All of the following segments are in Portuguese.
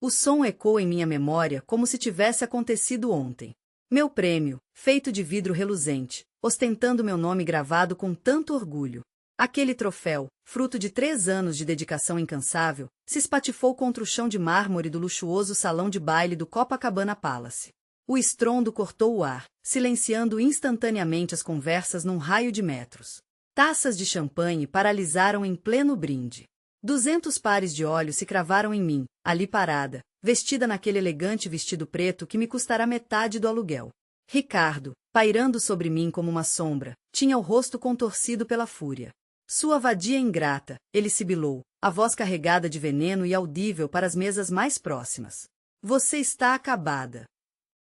O som ecoou em minha memória como se tivesse acontecido ontem. Meu prêmio, feito de vidro reluzente, ostentando meu nome gravado com tanto orgulho. Aquele troféu, fruto de 3 anos de dedicação incansável, se espatifou contra o chão de mármore do luxuoso salão de baile do Copacabana Palace. O estrondo cortou o ar, silenciando instantaneamente as conversas num raio de metros. Taças de champanhe paralisaram em pleno brinde. 200 pares de olhos se cravaram em mim, ali parada, vestida naquele elegante vestido preto que me custará metade do aluguel. Ricardo, pairando sobre mim como uma sombra, tinha o rosto contorcido pela fúria. Sua vadia ingrata, ele sibilou, a voz carregada de veneno e audível para as mesas mais próximas. Você está acabada.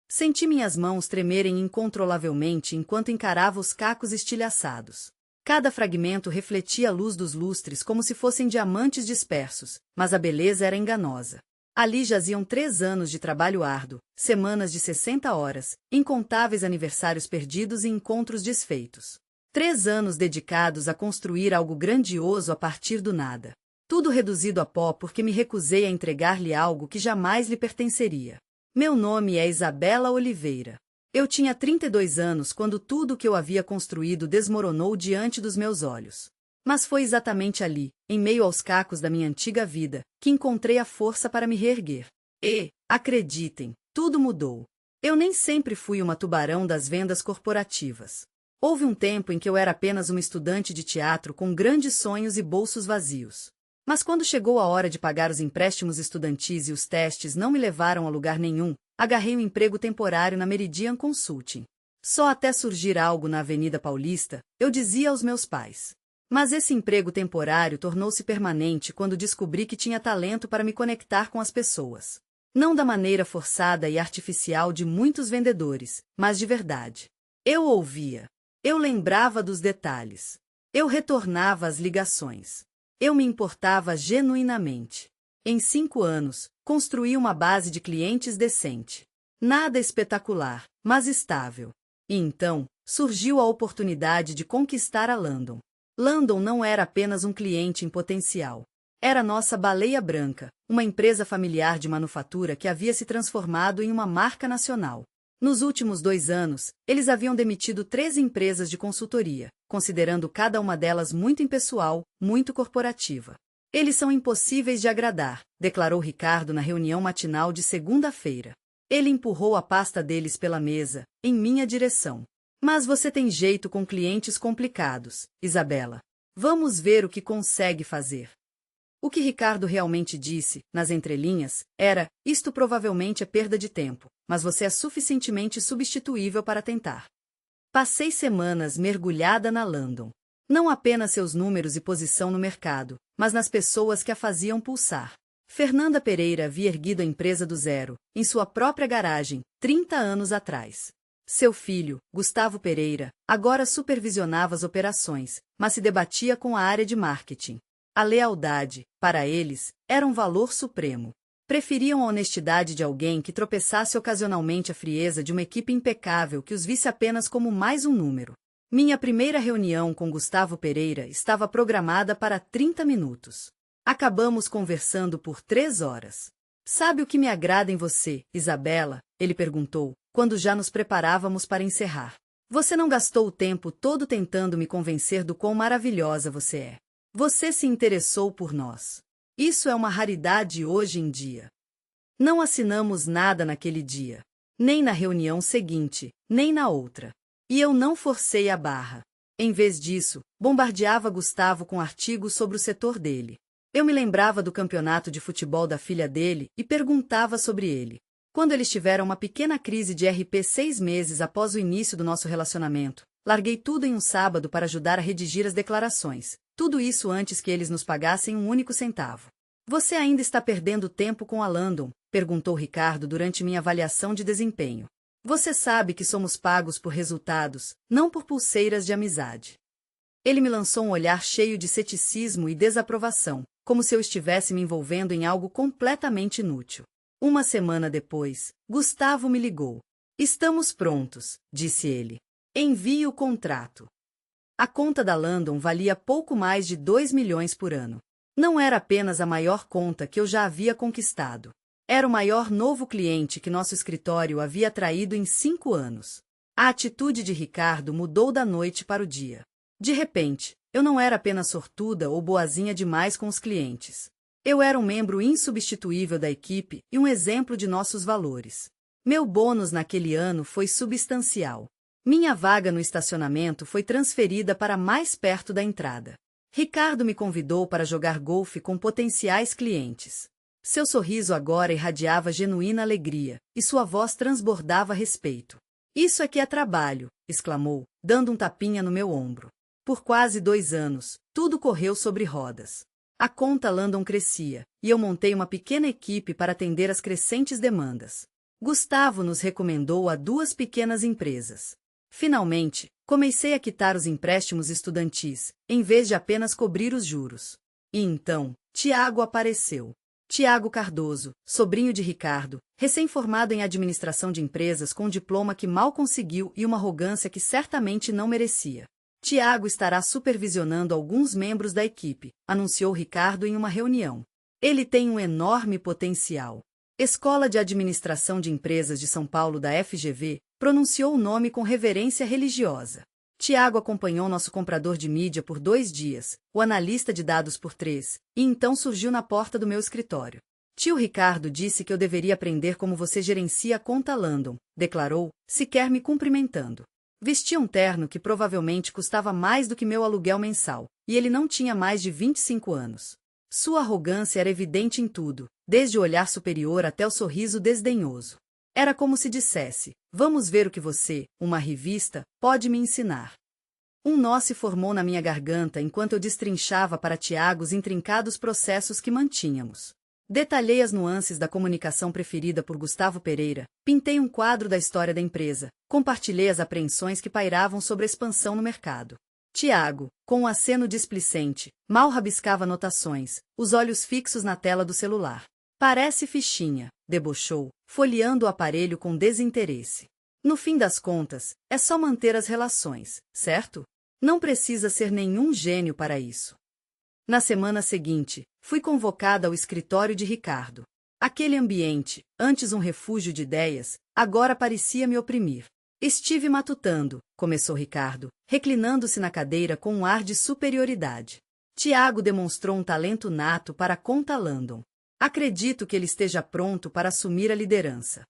Senti minhas mãos tremerem incontrolavelmente enquanto encarava os cacos estilhaçados. Cada fragmento refletia a luz dos lustres como se fossem diamantes dispersos, mas a beleza era enganosa. Ali jaziam 3 anos de trabalho árduo, semanas de 60 horas, incontáveis aniversários perdidos e encontros desfeitos. 3 anos dedicados a construir algo grandioso a partir do nada. Tudo reduzido a pó porque me recusei a entregar-lhe algo que jamais lhe pertenceria. Meu nome é Isabela Oliveira. Eu tinha 32 anos quando tudo o que eu havia construído desmoronou diante dos meus olhos. Mas foi exatamente ali, em meio aos cacos da minha antiga vida, que encontrei a força para me reerguer. E, acreditem, tudo mudou. Eu nem sempre fui uma tubarão das vendas corporativas. Houve um tempo em que eu era apenas uma estudante de teatro com grandes sonhos e bolsos vazios. Mas quando chegou a hora de pagar os empréstimos estudantis e os testes não me levaram a lugar nenhum, agarrei um emprego temporário na Meridian Consulting. Só até surgir algo na Avenida Paulista, eu dizia aos meus pais. Mas esse emprego temporário tornou-se permanente quando descobri que tinha talento para me conectar com as pessoas. Não da maneira forçada e artificial de muitos vendedores, mas de verdade. Eu ouvia. Eu lembrava dos detalhes. Eu retornava às ligações. Eu me importava genuinamente. Em 5 anos, construí uma base de clientes decente. Nada espetacular, mas estável. E então, surgiu a oportunidade de conquistar a Landon. Landon não era apenas um cliente em potencial. Era nossa baleia branca, uma empresa familiar de manufatura que havia se transformado em uma marca nacional. Nos últimos 2 anos, eles haviam demitido 3 empresas de consultoria, considerando cada uma delas muito impessoal, muito corporativa. Eles são impossíveis de agradar, declarou Ricardo na reunião matinal de segunda-feira. Ele empurrou a pasta deles pela mesa, em minha direção. Mas você tem jeito com clientes complicados, Isabela. Vamos ver o que consegue fazer. O que Ricardo realmente disse, nas entrelinhas, era: isto provavelmente é perda de tempo, mas você é suficientemente substituível para tentar. Passei semanas mergulhada na Landon. Não apenas seus números e posição no mercado, mas nas pessoas que a faziam pulsar. Fernanda Pereira havia erguido a empresa do zero, em sua própria garagem, 30 anos atrás. Seu filho, Gustavo Pereira, agora supervisionava as operações, mas se debatia com a área de marketing. A lealdade, para eles, era um valor supremo. Preferiam a honestidade de alguém que tropeçasse ocasionalmente à frieza de uma equipe impecável que os visse apenas como mais um número. Minha primeira reunião com Gustavo Pereira estava programada para 30 minutos. Acabamos conversando por 3 horas. Sabe o que me agrada em você, Isabela? Ele perguntou, quando já nos preparávamos para encerrar. Você não gastou o tempo todo tentando me convencer do quão maravilhosa você é. Você se interessou por nós. Isso é uma raridade hoje em dia. Não assinamos nada naquele dia. Nem na reunião seguinte, nem na outra. E eu não forcei a barra. Em vez disso, bombardeava Gustavo com artigos sobre o setor dele. Eu me lembrava do campeonato de futebol da filha dele e perguntava sobre ele. Quando eles tiveram uma pequena crise de RP 6 meses após o início do nosso relacionamento, larguei tudo em um sábado para ajudar a redigir as declarações. Tudo isso antes que eles nos pagassem um único centavo. Você ainda está perdendo tempo com a Landon? Perguntou Ricardo durante minha avaliação de desempenho. Você sabe que somos pagos por resultados, não por pulseiras de amizade. Ele me lançou um olhar cheio de ceticismo e desaprovação, como se eu estivesse me envolvendo em algo completamente inútil. Uma semana depois, Gustavo me ligou. Estamos prontos, disse ele. Envie o contrato. A conta da Landon valia pouco mais de 2 milhões por ano. Não era apenas a maior conta que eu já havia conquistado. Era o maior novo cliente que nosso escritório havia atraído em 5 anos. A atitude de Ricardo mudou da noite para o dia. De repente, eu não era apenas sortuda ou boazinha demais com os clientes. Eu era um membro insubstituível da equipe e um exemplo de nossos valores. Meu bônus naquele ano foi substancial. Minha vaga no estacionamento foi transferida para mais perto da entrada. Ricardo me convidou para jogar golfe com potenciais clientes. Seu sorriso agora irradiava genuína alegria, e sua voz transbordava respeito. Isso aqui é trabalho, exclamou, dando um tapinha no meu ombro. Por quase 2 anos, tudo correu sobre rodas. A conta Landon crescia, e eu montei uma pequena equipe para atender às crescentes demandas. Gustavo nos recomendou a 2 pequenas empresas. Finalmente, comecei a quitar os empréstimos estudantis, em vez de apenas cobrir os juros. E então, Tiago apareceu. Tiago Cardoso, sobrinho de Ricardo, recém-formado em administração de empresas com um diploma que mal conseguiu e uma arrogância que certamente não merecia. Tiago estará supervisionando alguns membros da equipe, anunciou Ricardo em uma reunião. Ele tem um enorme potencial. Escola de Administração de Empresas de São Paulo da FGV, pronunciou o nome com reverência religiosa. Tiago acompanhou nosso comprador de mídia por 2 dias, o analista de dados por 3, e então surgiu na porta do meu escritório. Tio Ricardo disse que eu deveria aprender como você gerencia a conta Landon, declarou, sequer me cumprimentando. Vestia um terno que provavelmente custava mais do que meu aluguel mensal, e ele não tinha mais de 25 anos. Sua arrogância era evidente em tudo, desde o olhar superior até o sorriso desdenhoso. Era como se dissesse, vamos ver o que você, uma revista, pode me ensinar. Um nó se formou na minha garganta enquanto eu destrinchava para Tiago os intrincados processos que mantínhamos. Detalhei as nuances da comunicação preferida por Gustavo Pereira, pintei um quadro da história da empresa, compartilhei as apreensões que pairavam sobre a expansão no mercado. Tiago, com um aceno displicente, mal rabiscava anotações, os olhos fixos na tela do celular. Parece fichinha, debochou, folheando o aparelho com desinteresse. No fim das contas, é só manter as relações, certo? Não precisa ser nenhum gênio para isso. Na semana seguinte, fui convocada ao escritório de Ricardo. Aquele ambiente, antes um refúgio de ideias, agora parecia me oprimir. Estive matutando, começou Ricardo, reclinando-se na cadeira com um ar de superioridade. Tiago demonstrou um talento nato para a conta Landon. Acredito que ele esteja pronto para assumir a liderança.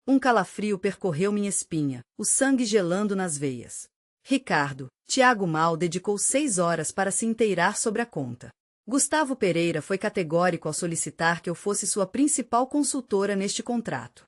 Um calafrio percorreu minha espinha, o sangue gelando nas veias. Ricardo, Tiago mal dedicou 6 horas para se inteirar sobre a conta. Gustavo Pereira foi categórico ao solicitar que eu fosse sua principal consultora neste contrato.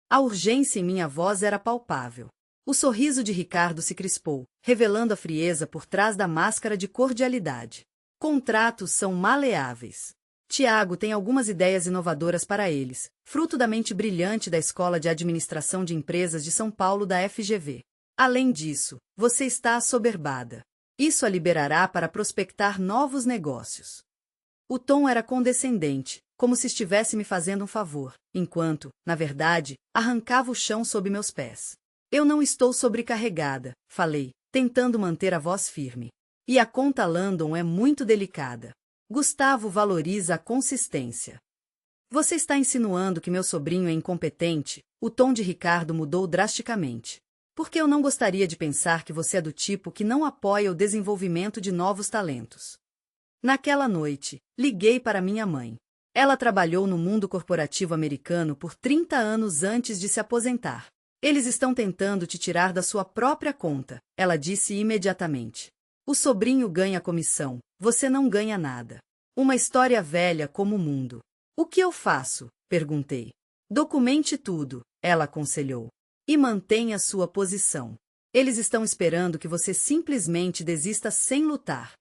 A urgência em minha voz era palpável. O sorriso de Ricardo se crispou, revelando a frieza por trás da máscara de cordialidade. Contratos são maleáveis. Tiago tem algumas ideias inovadoras para eles, fruto da mente brilhante da Escola de Administração de Empresas de São Paulo da FGV. Além disso, você está assoberbada. Isso a liberará para prospectar novos negócios. O tom era condescendente, como se estivesse me fazendo um favor, enquanto, na verdade, arrancava o chão sob meus pés. Eu não estou sobrecarregada, falei, tentando manter a voz firme. E a conta Landon é muito delicada. Gustavo valoriza a consistência. Você está insinuando que meu sobrinho é incompetente? O tom de Ricardo mudou drasticamente. Porque eu não gostaria de pensar que você é do tipo que não apoia o desenvolvimento de novos talentos. Naquela noite, liguei para minha mãe. Ela trabalhou no mundo corporativo americano por 30 anos antes de se aposentar. Eles estão tentando te tirar da sua própria conta, ela disse imediatamente. O sobrinho ganha comissão, você não ganha nada. Uma história velha como o mundo. O que eu faço? Perguntei. Documente tudo, ela aconselhou. E mantenha sua posição. Eles estão esperando que você simplesmente desista sem lutar.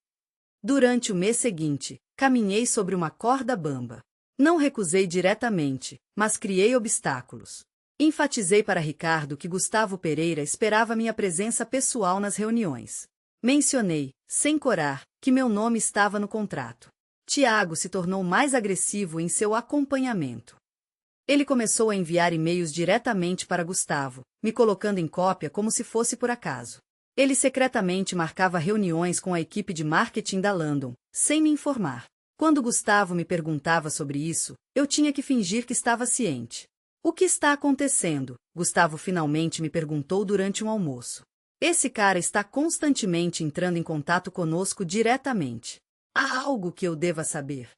Durante o mês seguinte, caminhei sobre uma corda bamba. Não recusei diretamente, mas criei obstáculos. Enfatizei para Ricardo que Gustavo Pereira esperava minha presença pessoal nas reuniões. Mencionei, sem corar, que meu nome estava no contrato. Tiago se tornou mais agressivo em seu acompanhamento. Ele começou a enviar e-mails diretamente para Gustavo, me colocando em cópia como se fosse por acaso. Ele secretamente marcava reuniões com a equipe de marketing da Landon, sem me informar. Quando Gustavo me perguntava sobre isso, eu tinha que fingir que estava ciente. O que está acontecendo? Gustavo finalmente me perguntou durante um almoço. Esse cara está constantemente entrando em contato conosco diretamente. Há algo que eu deva saber.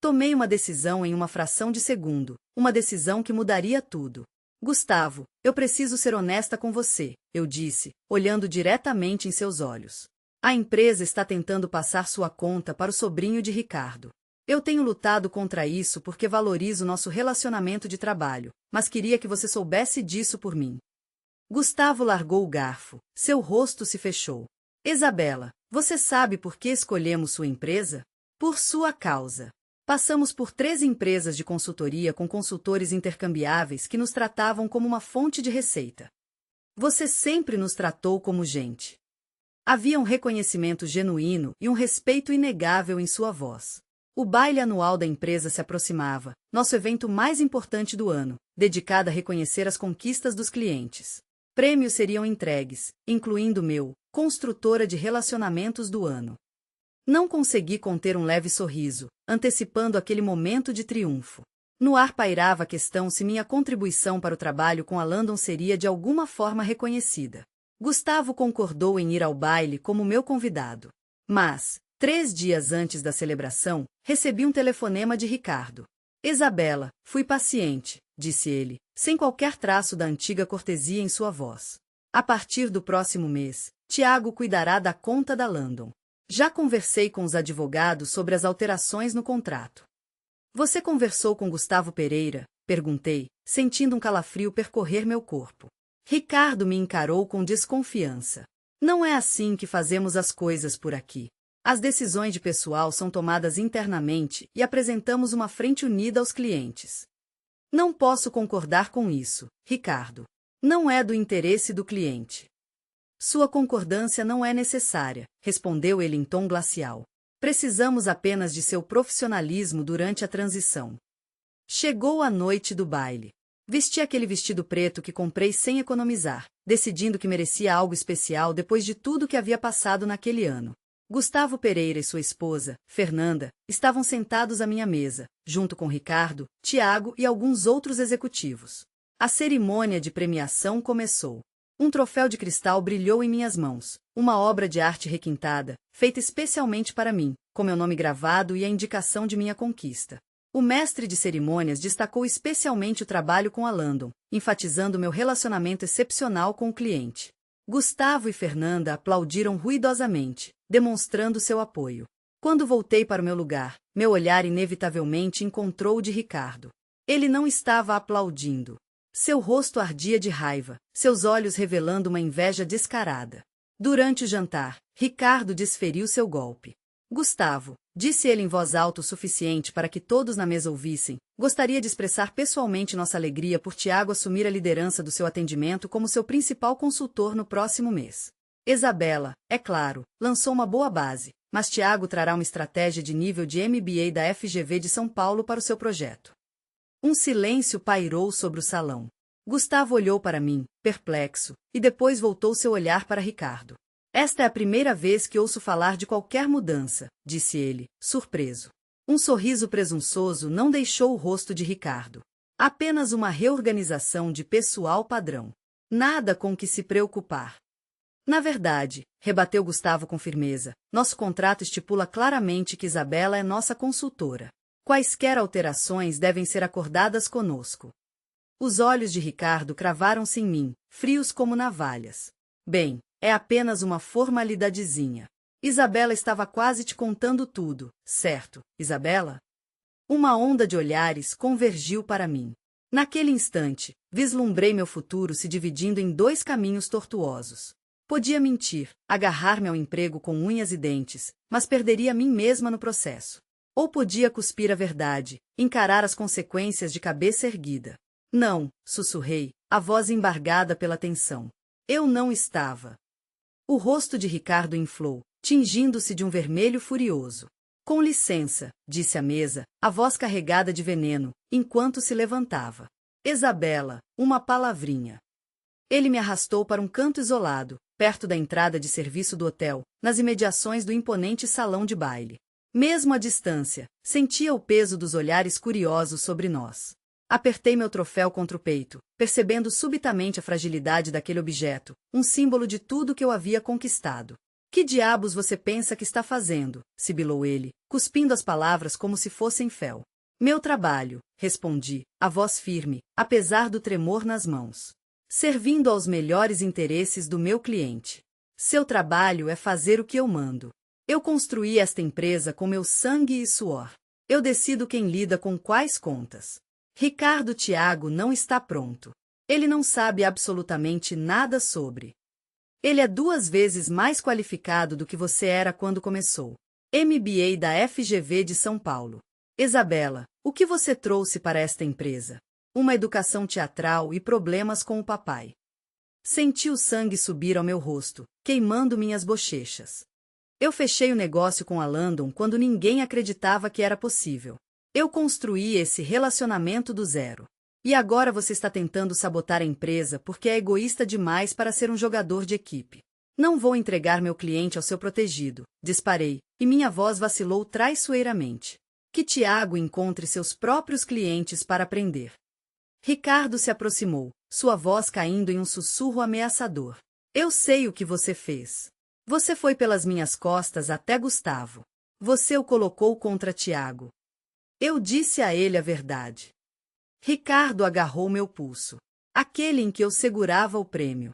Tomei uma decisão em uma fração de segundo, uma decisão que mudaria tudo. Gustavo, eu preciso ser honesta com você, eu disse, olhando diretamente em seus olhos. A empresa está tentando passar sua conta para o sobrinho de Ricardo. Eu tenho lutado contra isso porque valorizo nosso relacionamento de trabalho, mas queria que você soubesse disso por mim. Gustavo largou o garfo, seu rosto se fechou. Isabela, você sabe por que escolhemos sua empresa? Por sua causa. Passamos por 3 empresas de consultoria com consultores intercambiáveis que nos tratavam como uma fonte de receita. Você sempre nos tratou como gente. Havia um reconhecimento genuíno e um respeito inegável em sua voz. O baile anual da empresa se aproximava, nosso evento mais importante do ano, dedicado a reconhecer as conquistas dos clientes. Prêmios seriam entregues, incluindo o meu, construtora de relacionamentos do ano. Não consegui conter um leve sorriso, antecipando aquele momento de triunfo. No ar pairava a questão se minha contribuição para o trabalho com a Landon seria de alguma forma reconhecida. Gustavo concordou em ir ao baile como meu convidado. Mas, 3 dias antes da celebração, recebi um telefonema de Ricardo. Isabela, fui paciente, disse ele, sem qualquer traço da antiga cortesia em sua voz. A partir do próximo mês, Tiago cuidará da conta da Landon. Já conversei com os advogados sobre as alterações no contrato. Você conversou com Gustavo Pereira? Perguntei, sentindo um calafrio percorrer meu corpo. Ricardo me encarou com desconfiança. Não é assim que fazemos as coisas por aqui. As decisões de pessoal são tomadas internamente e apresentamos uma frente unida aos clientes. Não posso concordar com isso, Ricardo. Não é do interesse do cliente. Sua concordância não é necessária, respondeu ele em tom glacial. Precisamos apenas de seu profissionalismo durante a transição. Chegou a noite do baile. Vesti aquele vestido preto que comprei sem economizar, decidindo que merecia algo especial depois de tudo que havia passado naquele ano. Gustavo Pereira e sua esposa, Fernanda, estavam sentados à minha mesa, junto com Ricardo, Tiago e alguns outros executivos. A cerimônia de premiação começou. Um troféu de cristal brilhou em minhas mãos, uma obra de arte requintada, feita especialmente para mim, com meu nome gravado e a indicação de minha conquista. O mestre de cerimônias destacou especialmente o trabalho com a Landon, enfatizando meu relacionamento excepcional com o cliente. Gustavo e Fernanda aplaudiram ruidosamente, demonstrando seu apoio. Quando voltei para o meu lugar, meu olhar inevitavelmente encontrou o de Ricardo. Ele não estava aplaudindo. Seu rosto ardia de raiva, seus olhos revelando uma inveja descarada. Durante o jantar, Ricardo desferiu seu golpe. Gustavo, disse ele em voz alta o suficiente para que todos na mesa ouvissem, gostaria de expressar pessoalmente nossa alegria por Tiago assumir a liderança do seu atendimento como seu principal consultor no próximo mês. Isabela, é claro, lançou uma boa base, mas Tiago trará uma estratégia de nível de MBA da FGV de São Paulo para o seu projeto. Um silêncio pairou sobre o salão. Gustavo olhou para mim, perplexo, e depois voltou seu olhar para Ricardo. Esta é a primeira vez que ouço falar de qualquer mudança, disse ele, surpreso. Um sorriso presunçoso não deixou o rosto de Ricardo. Apenas uma reorganização de pessoal padrão. Nada com que se preocupar. Na verdade, rebateu Gustavo com firmeza, nosso contrato estipula claramente que Isabela é nossa consultora. Quaisquer alterações devem ser acordadas conosco. Os olhos de Ricardo cravaram-se em mim, frios como navalhas. Bem, é apenas uma formalidadezinha. Isabela estava quase te contando tudo, certo, Isabela? Uma onda de olhares convergiu para mim. Naquele instante, vislumbrei meu futuro se dividindo em 2 caminhos tortuosos. Podia mentir, agarrar-me ao emprego com unhas e dentes, mas perderia a mim mesma no processo. Ou podia cuspir a verdade, encarar as consequências de cabeça erguida. Não, sussurrei, a voz embargada pela tensão. Eu não estava. O rosto de Ricardo inflou, tingindo-se de um vermelho furioso. Com licença, disse à mesa, a voz carregada de veneno, enquanto se levantava. Isabela, uma palavrinha. Ele me arrastou para um canto isolado, perto da entrada de serviço do hotel, nas imediações do imponente salão de baile. Mesmo à distância, sentia o peso dos olhares curiosos sobre nós. Apertei meu troféu contra o peito, percebendo subitamente a fragilidade daquele objeto, um símbolo de tudo que eu havia conquistado. Que diabos você pensa que está fazendo? Sibilou ele, cuspindo as palavras como se fossem fel. Meu trabalho, respondi, a voz firme, apesar do tremor nas mãos. Servindo aos melhores interesses do meu cliente. Seu trabalho é fazer o que eu mando. Eu construí esta empresa com meu sangue e suor. Eu decido quem lida com quais contas. Ricardo Thiago não está pronto. Ele não sabe absolutamente nada sobre. Ele é 2 vezes mais qualificado do que você era quando começou. MBA da FGV de São Paulo. Isabela, o que você trouxe para esta empresa? Uma educação teatral e problemas com o papai. Senti o sangue subir ao meu rosto, queimando minhas bochechas. Eu fechei o negócio com a Landon quando ninguém acreditava que era possível. Eu construí esse relacionamento do zero. E agora você está tentando sabotar a empresa porque é egoísta demais para ser um jogador de equipe. Não vou entregar meu cliente ao seu protegido, disparei, e minha voz vacilou traiçoeiramente. Que Thiago encontre seus próprios clientes para aprender. Ricardo se aproximou, sua voz caindo em um sussurro ameaçador. Eu sei o que você fez. Você foi pelas minhas costas até Gustavo. Você o colocou contra Thiago. Eu disse a ele a verdade. Ricardo agarrou meu pulso. Aquele em que eu segurava o prêmio.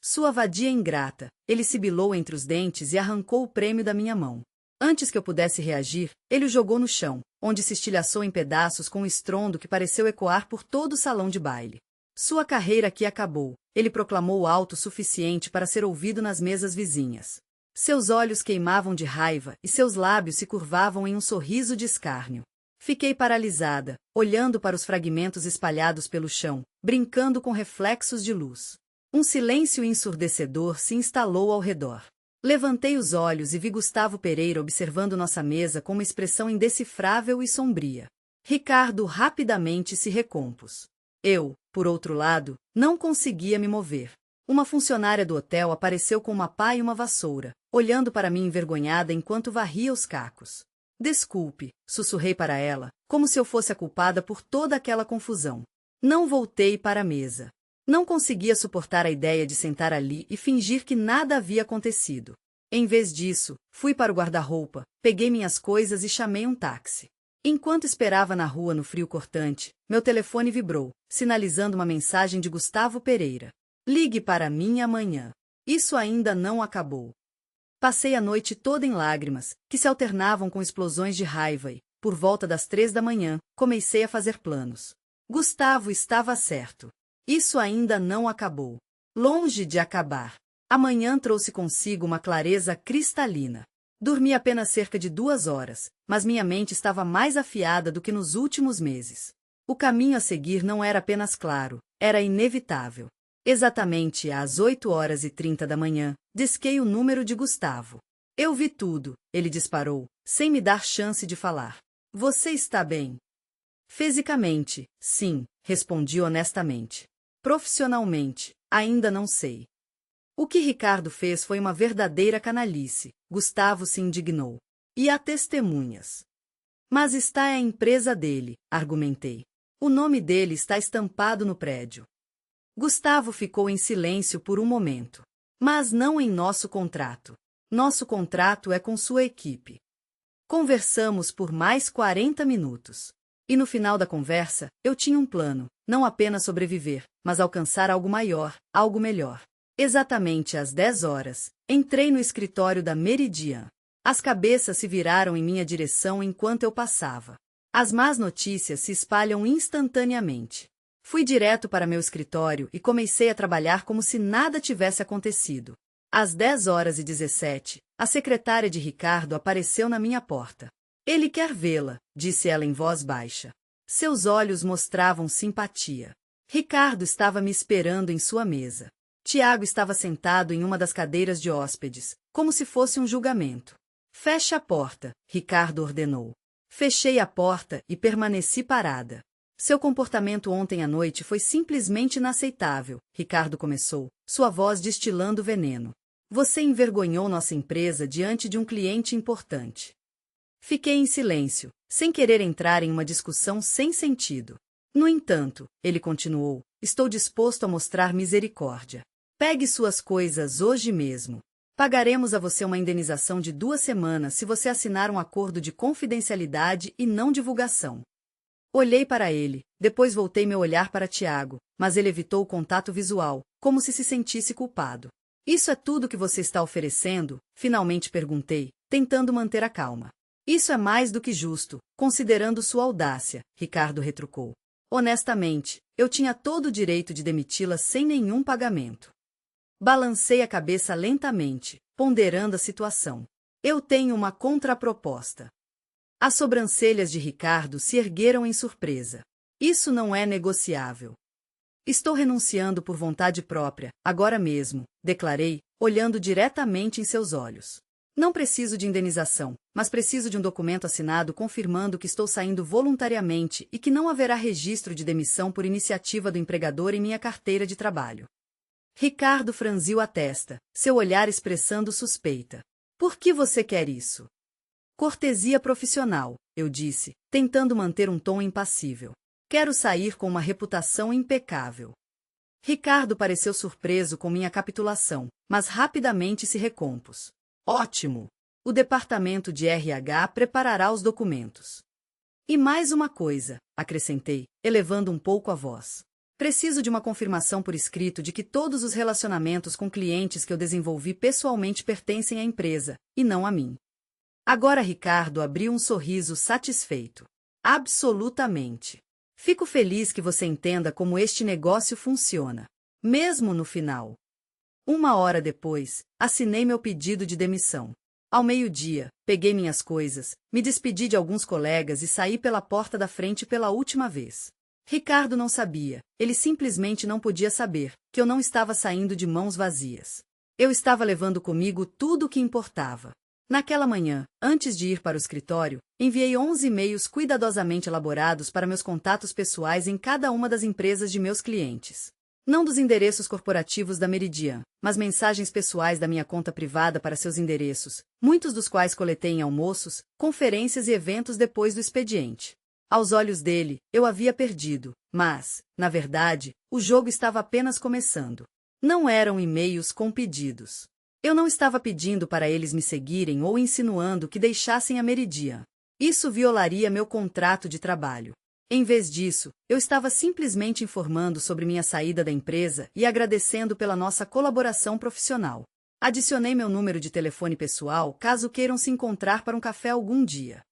Sua vadia ingrata, ele sibilou entre os dentes e arrancou o prêmio da minha mão. Antes que eu pudesse reagir, ele o jogou no chão, onde se estilhaçou em pedaços com um estrondo que pareceu ecoar por todo o salão de baile. Sua carreira aqui acabou, ele proclamou alto o suficiente para ser ouvido nas mesas vizinhas. Seus olhos queimavam de raiva e seus lábios se curvavam em um sorriso de escárnio. Fiquei paralisada, olhando para os fragmentos espalhados pelo chão, brincando com reflexos de luz. Um silêncio ensurdecedor se instalou ao redor. Levantei os olhos e vi Gustavo Pereira observando nossa mesa com uma expressão indecifrável e sombria. Ricardo rapidamente se recompôs. Eu, por outro lado, não conseguia me mover. Uma funcionária do hotel apareceu com uma pá e uma vassoura, olhando para mim envergonhada enquanto varria os cacos. Desculpe, sussurrei para ela, como se eu fosse a culpada por toda aquela confusão. Não voltei para a mesa. Não conseguia suportar a ideia de sentar ali e fingir que nada havia acontecido. Em vez disso, fui para o guarda-roupa, peguei minhas coisas e chamei um táxi. Enquanto esperava na rua no frio cortante, meu telefone vibrou, sinalizando uma mensagem de Gustavo Pereira. Ligue para mim amanhã. Isso ainda não acabou. Passei a noite toda em lágrimas, que se alternavam com explosões de raiva e, por volta das 3 da manhã, comecei a fazer planos. Gustavo estava certo. Isso ainda não acabou. Longe de acabar. A manhã trouxe consigo uma clareza cristalina. Dormi apenas cerca de 2 horas, mas minha mente estava mais afiada do que nos últimos meses. O caminho a seguir não era apenas claro, era inevitável. Exatamente às 8h30 da manhã, disquei o número de Gustavo. Eu vi tudo, ele disparou, sem me dar chance de falar. Você está bem? Fisicamente, sim, respondi honestamente. Profissionalmente, ainda não sei. O que Ricardo fez foi uma verdadeira canalice, Gustavo se indignou. E há testemunhas. Mas está a empresa dele, argumentei. O nome dele está estampado no prédio. Gustavo ficou em silêncio por um momento. Mas não em nosso contrato. Nosso contrato é com sua equipe. Conversamos por mais 40 minutos. E no final da conversa, eu tinha um plano, não apenas sobreviver, mas alcançar algo maior, algo melhor. Exatamente às 10 horas, entrei no escritório da Meridian. As cabeças se viraram em minha direção enquanto eu passava. As más notícias se espalham instantaneamente. Fui direto para meu escritório e comecei a trabalhar como se nada tivesse acontecido. Às 10h17, a secretária de Ricardo apareceu na minha porta. Ele quer vê-la, disse ela em voz baixa. Seus olhos mostravam simpatia. Ricardo estava me esperando em sua mesa. Thiago estava sentado em uma das cadeiras de hóspedes, como se fosse um julgamento. Feche a porta, Ricardo ordenou. Fechei a porta e permaneci parada. Seu comportamento ontem à noite foi simplesmente inaceitável, Ricardo começou, sua voz destilando veneno. Você envergonhou nossa empresa diante de um cliente importante. Fiquei em silêncio, sem querer entrar em uma discussão sem sentido. No entanto, ele continuou, estou disposto a mostrar misericórdia. Pegue suas coisas hoje mesmo. Pagaremos a você uma indenização de 2 semanas se você assinar um acordo de confidencialidade e não divulgação. Olhei para ele, depois voltei meu olhar para Tiago, mas ele evitou o contato visual, como se sentisse culpado. Isso é tudo que você está oferecendo? Finalmente perguntei, tentando manter a calma. Isso é mais do que justo, considerando sua audácia, Ricardo retrucou. Honestamente, eu tinha todo o direito de demiti-la sem nenhum pagamento. Balancei a cabeça lentamente, ponderando a situação. Eu tenho uma contraproposta. As sobrancelhas de Ricardo se ergueram em surpresa. Isso não é negociável. Estou renunciando por vontade própria, agora mesmo, declarei, olhando diretamente em seus olhos. Não preciso de indenização, mas preciso de um documento assinado confirmando que estou saindo voluntariamente e que não haverá registro de demissão por iniciativa do empregador em minha carteira de trabalho. Ricardo franziu a testa, seu olhar expressando suspeita. Por que você quer isso? Cortesia profissional, eu disse, tentando manter um tom impassível. Quero sair com uma reputação impecável. Ricardo pareceu surpreso com minha capitulação, mas rapidamente se recompôs. Ótimo! O departamento de RH preparará os documentos. E mais uma coisa, acrescentei, elevando um pouco a voz. Preciso de uma confirmação por escrito de que todos os relacionamentos com clientes que eu desenvolvi pessoalmente pertencem à empresa, e não a mim. Agora Ricardo abriu um sorriso satisfeito. Absolutamente. Fico feliz que você entenda como este negócio funciona. Mesmo no final. 1 hora depois, assinei meu pedido de demissão. Ao meio-dia, peguei minhas coisas, me despedi de alguns colegas e saí pela porta da frente pela última vez. Ricardo não sabia, ele simplesmente não podia saber, que eu não estava saindo de mãos vazias. Eu estava levando comigo tudo o que importava. Naquela manhã, antes de ir para o escritório, enviei 11 e-mails cuidadosamente elaborados para meus contatos pessoais em cada uma das empresas de meus clientes. Não dos endereços corporativos da Meridian, mas mensagens pessoais da minha conta privada para seus endereços, muitos dos quais coletei em almoços, conferências e eventos depois do expediente. Aos olhos dele, eu havia perdido, mas, na verdade, o jogo estava apenas começando. Não eram e-mails com pedidos. Eu não estava pedindo para eles me seguirem ou insinuando que deixassem a Meridian. Isso violaria meu contrato de trabalho. Em vez disso, eu estava simplesmente informando sobre minha saída da empresa e agradecendo pela nossa colaboração profissional. Adicionei meu número de telefone pessoal caso queiram se encontrar para um café algum dia.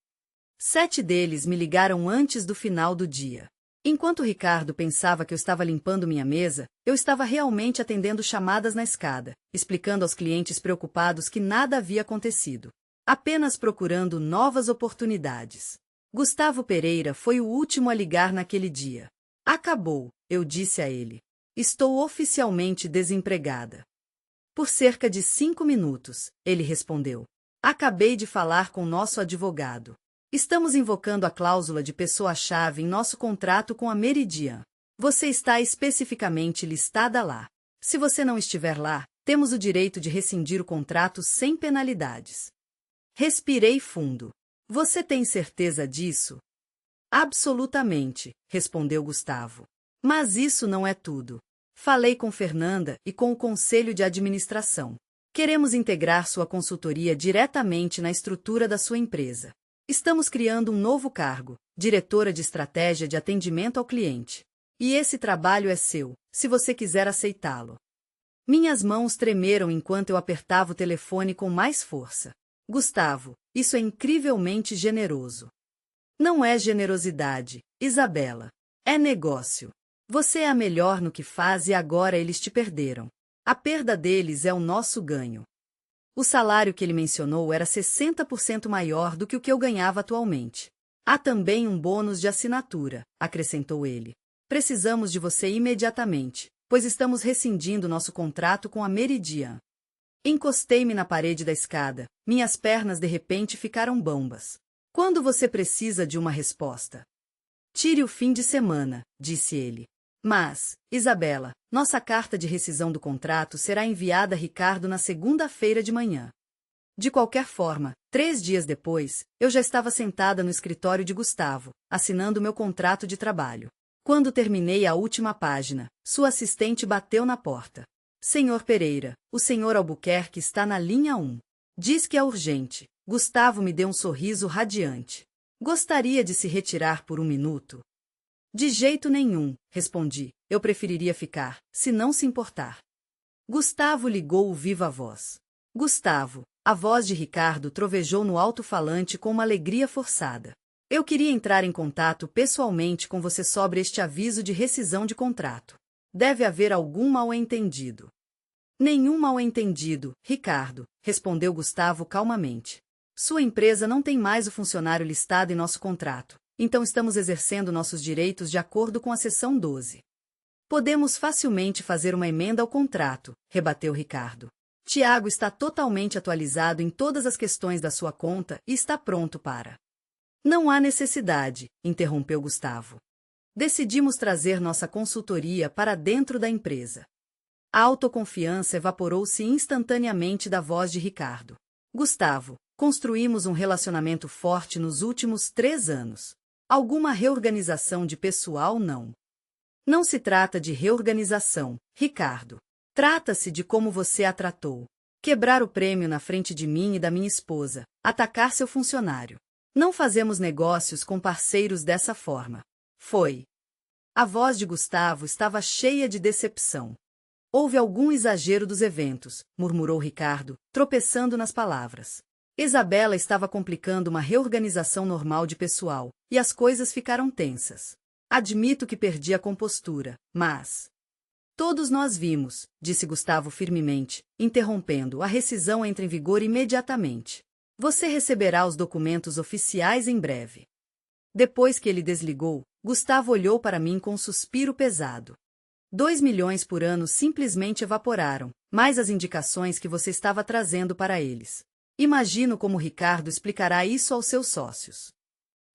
7 deles me ligaram antes do final do dia. Enquanto Ricardo pensava que eu estava limpando minha mesa, eu estava realmente atendendo chamadas na escada, explicando aos clientes preocupados que nada havia acontecido. Apenas procurando novas oportunidades. Gustavo Pereira foi o último a ligar naquele dia. Acabou, eu disse a ele. Estou oficialmente desempregada. Por cerca de 5 minutos, ele respondeu. Acabei de falar com nosso advogado. Estamos invocando a cláusula de pessoa-chave em nosso contrato com a Meridian. Você está especificamente listada lá. Se você não estiver lá, temos o direito de rescindir o contrato sem penalidades. Respirei fundo. Você tem certeza disso? Absolutamente, respondeu Gustavo. Mas isso não é tudo. Falei com Fernanda e com o conselho de administração. Queremos integrar sua consultoria diretamente na estrutura da sua empresa. Estamos criando um novo cargo, diretora de estratégia de atendimento ao cliente. E esse trabalho é seu, se você quiser aceitá-lo. Minhas mãos tremeram enquanto eu apertava o telefone com mais força. Gustavo, isso é incrivelmente generoso. Não é generosidade, Isabela. É negócio. Você é a melhor no que faz e agora eles te perderam. A perda deles é o nosso ganho. O salário que ele mencionou era 60% maior do que o que eu ganhava atualmente. Há também um bônus de assinatura, acrescentou ele. Precisamos de você imediatamente, pois estamos rescindindo nosso contrato com a Meridian. Encostei-me na parede da escada, minhas pernas de repente ficaram bambas. Quando você precisa de uma resposta? Tire o fim de semana, disse ele. Mas, Isabela, nossa carta de rescisão do contrato será enviada a Ricardo na segunda-feira de manhã. De qualquer forma, 3 dias depois, eu já estava sentada no escritório de Gustavo, assinando meu contrato de trabalho. Quando terminei a última página, sua assistente bateu na porta. Senhor Pereira, o senhor Albuquerque está na linha 1. Diz que é urgente. Gustavo me deu um sorriso radiante. Gostaria de se retirar por um minuto? De jeito nenhum, respondi. Eu preferiria ficar, se não se importar. Gustavo ligou o viva-voz. Gustavo, a voz de Ricardo trovejou no alto-falante com uma alegria forçada. Eu queria entrar em contato pessoalmente com você sobre este aviso de rescisão de contrato. Deve haver algum mal-entendido. Nenhum mal-entendido, Ricardo, respondeu Gustavo calmamente. Sua empresa não tem mais o funcionário listado em nosso contrato, então estamos exercendo nossos direitos de acordo com a seção 12. Podemos facilmente fazer uma emenda ao contrato, rebateu Ricardo. Tiago está totalmente atualizado em todas as questões da sua conta e está pronto para... Não há necessidade, interrompeu Gustavo. Decidimos trazer nossa consultoria para dentro da empresa. A autoconfiança evaporou-se instantaneamente da voz de Ricardo. Gustavo, construímos um relacionamento forte nos últimos 3 anos. Alguma reorganização de pessoal não. Não se trata de reorganização, Ricardo. Trata-se de como você a tratou. Quebrar o prêmio na frente de mim e da minha esposa, atacar seu funcionário. Não fazemos negócios com parceiros dessa forma. Foi. A voz de Gustavo estava cheia de decepção. Houve algum exagero dos eventos, murmurou Ricardo, tropeçando nas palavras. Isabela estava complicando uma reorganização normal de pessoal, e as coisas ficaram tensas. Admito que perdi a compostura, mas... Todos nós vimos, disse Gustavo firmemente, interrompendo. A rescisão entra em vigor imediatamente. Você receberá os documentos oficiais em breve. Depois que ele desligou, Gustavo olhou para mim com um suspiro pesado. 2 milhões por ano simplesmente evaporaram, mais as indicações que você estava trazendo para eles. Imagino como Ricardo explicará isso aos seus sócios.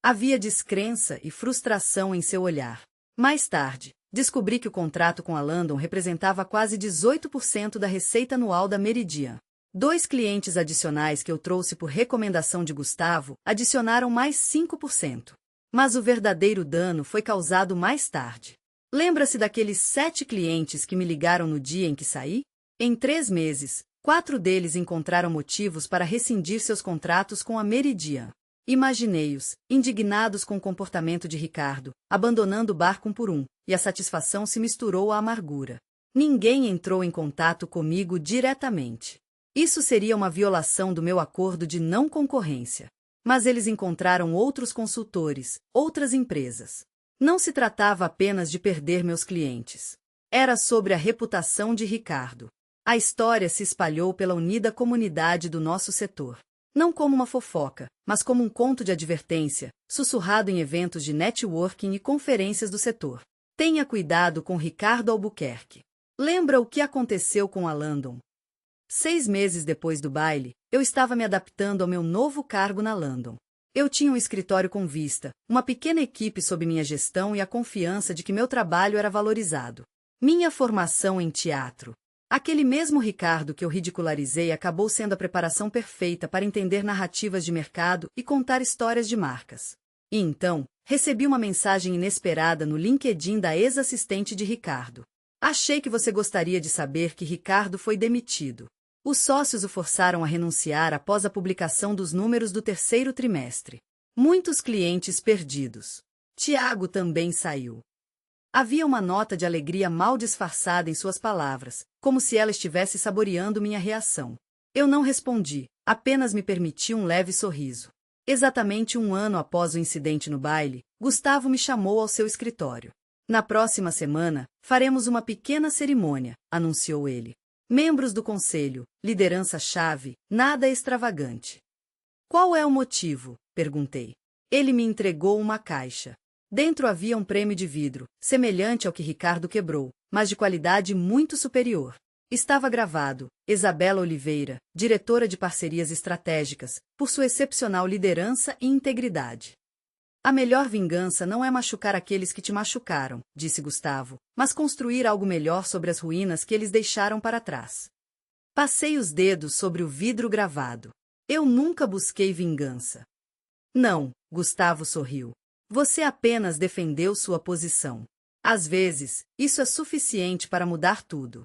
Havia descrença e frustração em seu olhar. Mais tarde, descobri que o contrato com a Landon representava quase 18% da receita anual da Meridian. 2 clientes adicionais que eu trouxe por recomendação de Gustavo adicionaram mais 5%. Mas o verdadeiro dano foi causado mais tarde. Lembra-se daqueles 7 clientes que me ligaram no dia em que saí? Em 3 meses, 4 deles encontraram motivos para rescindir seus contratos com a Meridian. Imaginei-os, indignados com o comportamento de Ricardo, abandonando o barco um por um, e a satisfação se misturou à amargura. Ninguém entrou em contato comigo diretamente. Isso seria uma violação do meu acordo de não concorrência. Mas eles encontraram outros consultores, outras empresas. Não se tratava apenas de perder meus clientes. Era sobre a reputação de Ricardo. A história se espalhou pela unida comunidade do nosso setor. Não como uma fofoca, mas como um conto de advertência, sussurrado em eventos de networking e conferências do setor. Tenha cuidado com Ricardo Albuquerque. Lembra o que aconteceu com a Landon? 6 meses depois do baile, eu estava me adaptando ao meu novo cargo na Landon. Eu tinha um escritório com vista, uma pequena equipe sob minha gestão e a confiança de que meu trabalho era valorizado. Minha formação em teatro. Aquele mesmo Ricardo que eu ridicularizei acabou sendo a preparação perfeita para entender narrativas de mercado e contar histórias de marcas. E então, recebi uma mensagem inesperada no LinkedIn da ex-assistente de Ricardo. Achei que você gostaria de saber que Ricardo foi demitido. Os sócios o forçaram a renunciar após a publicação dos números do 3º trimestre. Muitos clientes perdidos. Tiago também saiu. Havia uma nota de alegria mal disfarçada em suas palavras, como se ela estivesse saboreando minha reação. Eu não respondi, apenas me permiti um leve sorriso. Exatamente 1 ano após o incidente no baile, Gustavo me chamou ao seu escritório. Na próxima semana, faremos uma pequena cerimônia, anunciou ele. Membros do conselho, liderança-chave, nada extravagante. Qual é o motivo? Perguntei. Ele me entregou uma caixa. Dentro havia um prêmio de vidro, semelhante ao que Ricardo quebrou, mas de qualidade muito superior. Estava gravado, Isabela Oliveira, diretora de parcerias estratégicas, por sua excepcional liderança e integridade. A melhor vingança não é machucar aqueles que te machucaram, disse Gustavo, mas construir algo melhor sobre as ruínas que eles deixaram para trás. Passei os dedos sobre o vidro gravado. Eu nunca busquei vingança. Não, Gustavo sorriu. Você apenas defendeu sua posição. Às vezes, isso é suficiente para mudar tudo.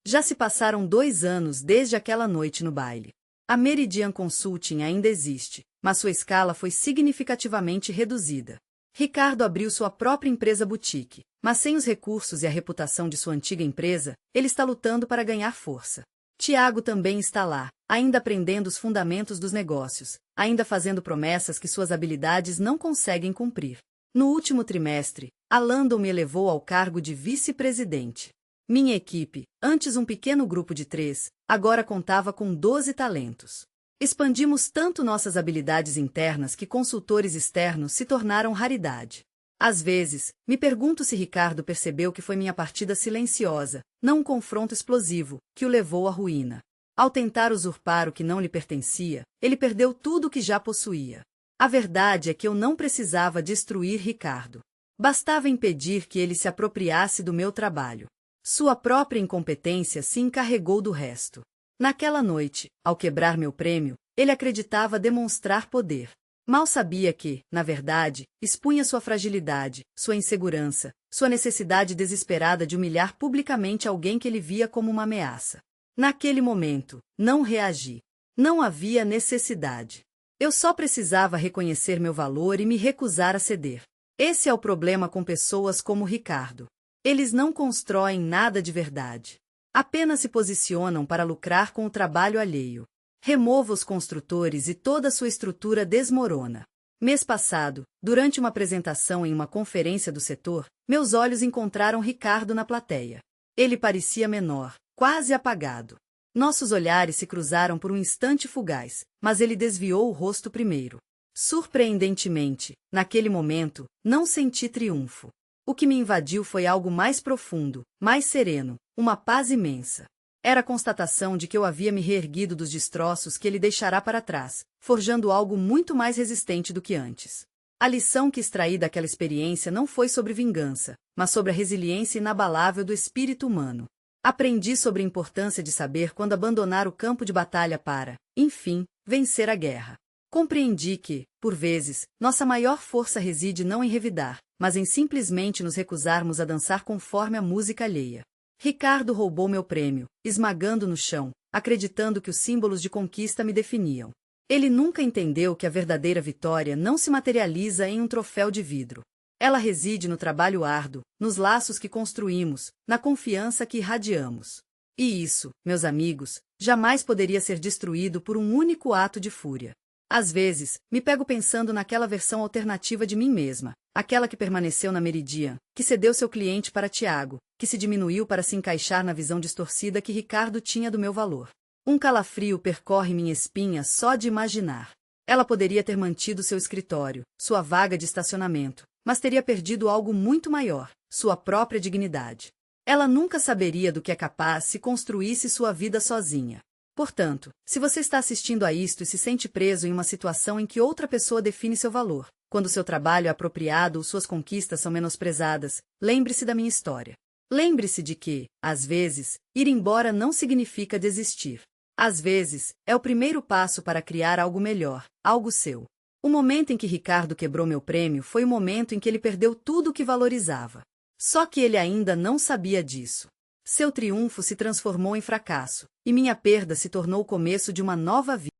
Já se passaram 2 anos desde aquela noite no baile. A Meridian Consulting ainda existe, mas sua escala foi significativamente reduzida. Ricardo abriu sua própria empresa boutique, mas sem os recursos e a reputação de sua antiga empresa, ele está lutando para ganhar força. Tiago também está lá, ainda aprendendo os fundamentos dos negócios, ainda fazendo promessas que suas habilidades não conseguem cumprir. No último trimestre, a Landon me elevou ao cargo de vice-presidente. Minha equipe, antes um pequeno grupo de 3, agora contava com 12 talentos. Expandimos tanto nossas habilidades internas que consultores externos se tornaram raridade. Às vezes, me pergunto se Ricardo percebeu que foi minha partida silenciosa, não um confronto explosivo, que o levou à ruína. Ao tentar usurpar o que não lhe pertencia, ele perdeu tudo o que já possuía. A verdade é que eu não precisava destruir Ricardo. Bastava impedir que ele se apropriasse do meu trabalho. Sua própria incompetência se encarregou do resto. Naquela noite, ao quebrar meu prêmio, ele acreditava demonstrar poder. Mal sabia que, na verdade, expunha sua fragilidade, sua insegurança, sua necessidade desesperada de humilhar publicamente alguém que ele via como uma ameaça. Naquele momento, não reagi. Não havia necessidade. Eu só precisava reconhecer meu valor e me recusar a ceder. Esse é o problema com pessoas como Ricardo. Eles não constroem nada de verdade. Apenas se posicionam para lucrar com o trabalho alheio. Remova os construtores e toda sua estrutura desmorona. Mês passado, durante uma apresentação em uma conferência do setor, meus olhos encontraram Ricardo na plateia. Ele parecia menor, quase apagado. Nossos olhares se cruzaram por um instante fugaz, mas ele desviou o rosto primeiro. Surpreendentemente, naquele momento, não senti triunfo. O que me invadiu foi algo mais profundo, mais sereno, uma paz imensa. Era a constatação de que eu havia me reerguido dos destroços que ele deixará para trás, forjando algo muito mais resistente do que antes. A lição que extraí daquela experiência não foi sobre vingança, mas sobre a resiliência inabalável do espírito humano. Aprendi sobre a importância de saber quando abandonar o campo de batalha para, enfim, vencer a guerra. Compreendi que, por vezes, nossa maior força reside não em revidar, mas em simplesmente nos recusarmos a dançar conforme a música alheia. Ricardo roubou meu prêmio, esmagando no chão, acreditando que os símbolos de conquista me definiam. Ele nunca entendeu que a verdadeira vitória não se materializa em um troféu de vidro. Ela reside no trabalho árduo, nos laços que construímos, na confiança que irradiamos. E isso, meus amigos, jamais poderia ser destruído por um único ato de fúria. Às vezes, me pego pensando naquela versão alternativa de mim mesma, aquela que permaneceu na Meridian, que cedeu seu cliente para Tiago, que se diminuiu para se encaixar na visão distorcida que Ricardo tinha do meu valor. Um calafrio percorre minha espinha só de imaginar. Ela poderia ter mantido seu escritório, sua vaga de estacionamento, mas teria perdido algo muito maior, sua própria dignidade. Ela nunca saberia do que é capaz se construísse sua vida sozinha. Portanto, se você está assistindo a isto e se sente preso em uma situação em que outra pessoa define seu valor, quando seu trabalho é apropriado ou suas conquistas são menosprezadas, lembre-se da minha história. Lembre-se de que, às vezes, ir embora não significa desistir. Às vezes, é o primeiro passo para criar algo melhor, algo seu. O momento em que Ricardo quebrou meu prêmio foi o momento em que ele perdeu tudo o que valorizava. Só que ele ainda não sabia disso. Seu triunfo se transformou em fracasso, e minha perda se tornou o começo de uma nova vida.